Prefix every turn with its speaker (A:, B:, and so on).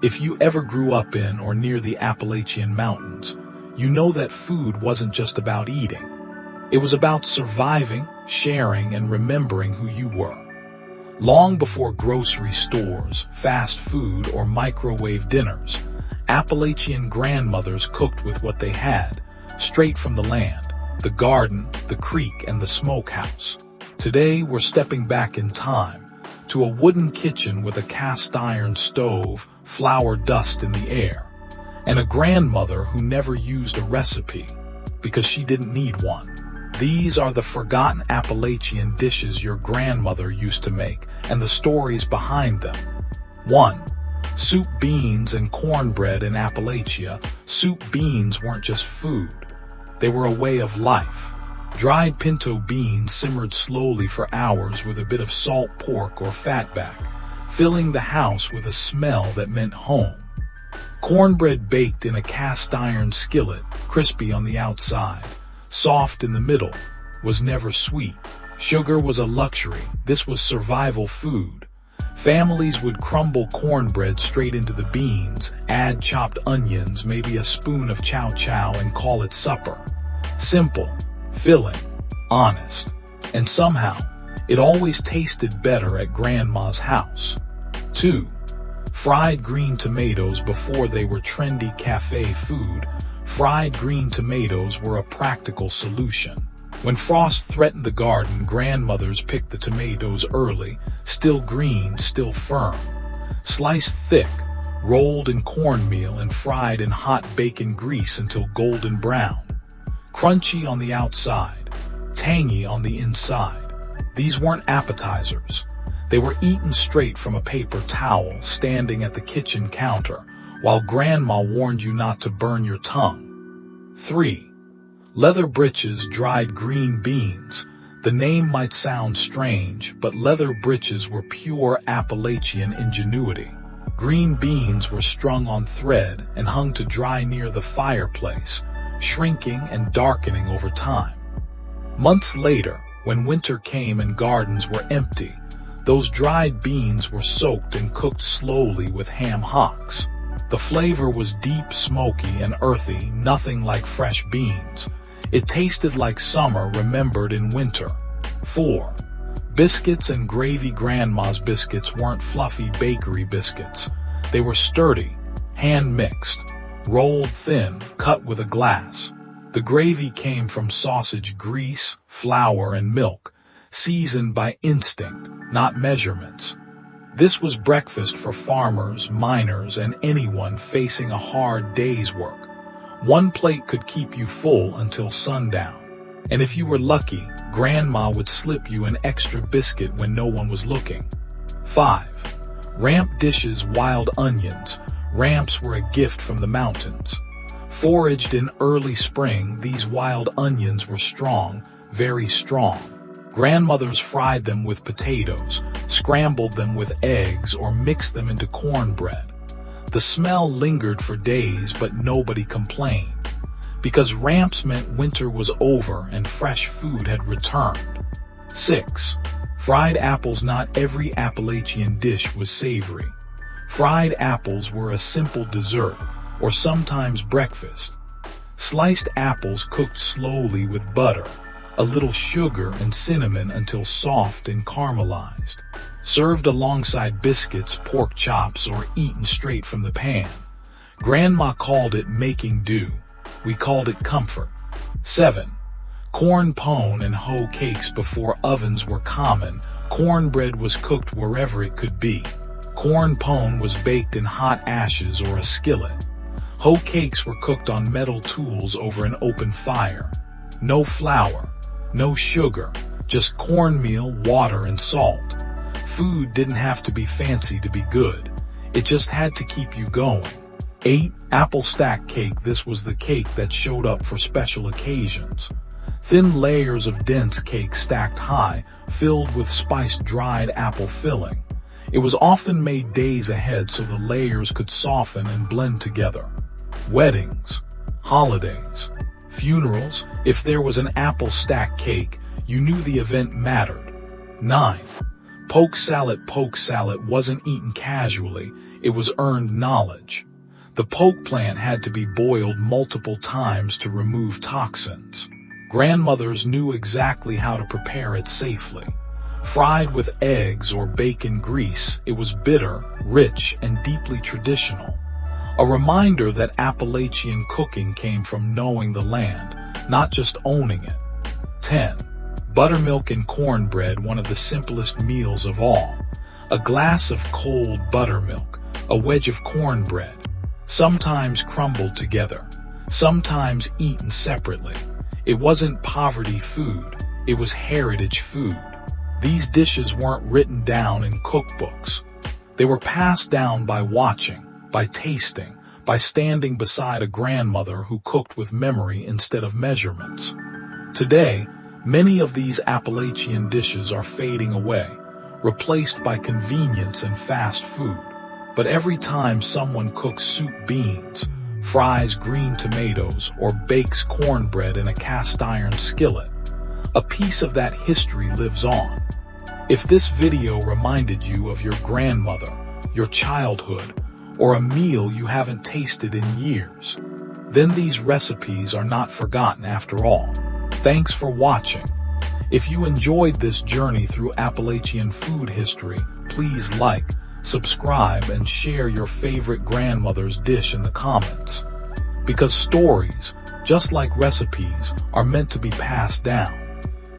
A: If you ever grew up in or near the Appalachian Mountains, you know that food wasn't just about eating. It was about surviving, sharing, and remembering who you were. Long before grocery stores, fast food, or microwave dinners, Appalachian grandmothers cooked with what they had, straight from the land, the garden, the creek, and the smokehouse. Today, we're stepping back in time to a wooden kitchen with a cast-iron stove, flour dust in the air, and a grandmother who never used a recipe because she didn't need one. These are the forgotten Appalachian dishes your grandmother used to make and the stories behind them. 1. Soup, beans, and cornbread in Appalachia. Soup beans weren't just food. They were a way of life. Dried pinto beans simmered slowly for hours with a bit of salt pork or fatback, filling the house with a smell that meant home. Cornbread baked in a cast-iron skillet, crispy on the outside, soft in the middle, was never sweet. Sugar was a luxury. This was survival food. Families would crumble cornbread straight into the beans, add chopped onions, maybe a spoon of chow chow, and call it supper. Simple, filling, honest, and somehow, it always tasted better at Grandma's house. 2. Fried green tomatoes. Before they were trendy cafe food, fried green tomatoes were a practical solution. When frost threatened the garden, grandmothers picked the tomatoes early, still green, still firm. Sliced thick, rolled in cornmeal and fried in hot bacon grease until golden brown. Crunchy on the outside, tangy on the inside. These weren't appetizers. They were eaten straight from a paper towel standing at the kitchen counter while Grandma warned you not to burn your tongue. 3. Leather breeches. Dried green beans. The name might sound strange, but leather breeches were pure Appalachian ingenuity. Green beans were strung on thread and hung to dry near the fireplace, shrinking and darkening over time. Months later, when winter came and gardens were empty, those dried beans were soaked and cooked slowly with ham hocks. The flavor was deep, smoky, and earthy, nothing like fresh beans. It tasted like summer remembered in winter. 4. Biscuits and gravy. Grandma's biscuits weren't fluffy bakery biscuits. They were sturdy, hand-mixed, rolled thin, cut with a glass. The gravy came from sausage grease, flour, and milk, seasoned by instinct, not measurements. This was breakfast for farmers, miners, and anyone facing a hard day's work. One plate could keep you full until sundown. And if you were lucky, Grandma would slip you an extra biscuit when no one was looking. 5. Ramp dishes. Wild onions. Ramps were a gift from the mountains. Foraged in early spring, these wild onions were strong, very strong. Grandmothers fried them with potatoes, scrambled them with eggs, or mixed them into cornbread. The smell lingered for days, but nobody complained, because ramps meant winter was over and fresh food had returned. 6. Fried apples. Not every Appalachian dish was savory. Fried apples were a simple dessert, or sometimes breakfast. Sliced apples cooked slowly with butter, a little sugar and cinnamon until soft and caramelized. Served alongside biscuits, pork chops, or eaten straight from the pan. Grandma called it making do. We called it comfort. 7. Corn pone and hoe cakes. Before ovens were common, cornbread was cooked wherever it could be. Corn pone was baked in hot ashes or a skillet. Hoe cakes were cooked on metal tools over an open fire. No flour, no sugar, just cornmeal, water, and salt. Food didn't have to be fancy to be good. It just had to keep you going. 8. Apple stack cake. This was the cake that showed up for special occasions. Thin layers of dense cake stacked high, filled with spiced dried apple filling. It was often made days ahead so the layers could soften and blend together. Weddings, holidays, funerals. If there was an apple stack cake, you knew the event mattered. 9. Poke salad. Poke salad wasn't eaten casually. It was earned knowledge. The poke plant had to be boiled multiple times to remove toxins. Grandmothers knew exactly how to prepare it safely. Fried with eggs or bacon grease, it was bitter, rich, and deeply traditional. A reminder that Appalachian cooking came from knowing the land, not just owning it. 10. Buttermilk and cornbread, one of the simplest meals of all. A glass of cold buttermilk, a wedge of cornbread, sometimes crumbled together, sometimes eaten separately. It wasn't poverty food, it was heritage food. These dishes weren't written down in cookbooks. They were passed down by watching, by tasting, by standing beside a grandmother who cooked with memory instead of measurements. Today, many of these Appalachian dishes are fading away, replaced by convenience and fast food. But every time someone cooks soup beans, fries green tomatoes, or bakes cornbread in a cast iron skillet, a piece of that history lives on. If this video reminded you of your grandmother, your childhood, or a meal you haven't tasted in years, then these recipes are not forgotten after all. Thanks for watching. If you enjoyed this journey through Appalachian food history, please like, subscribe, and share your favorite grandmother's dish in the comments. Because stories, just like recipes, are meant to be passed down.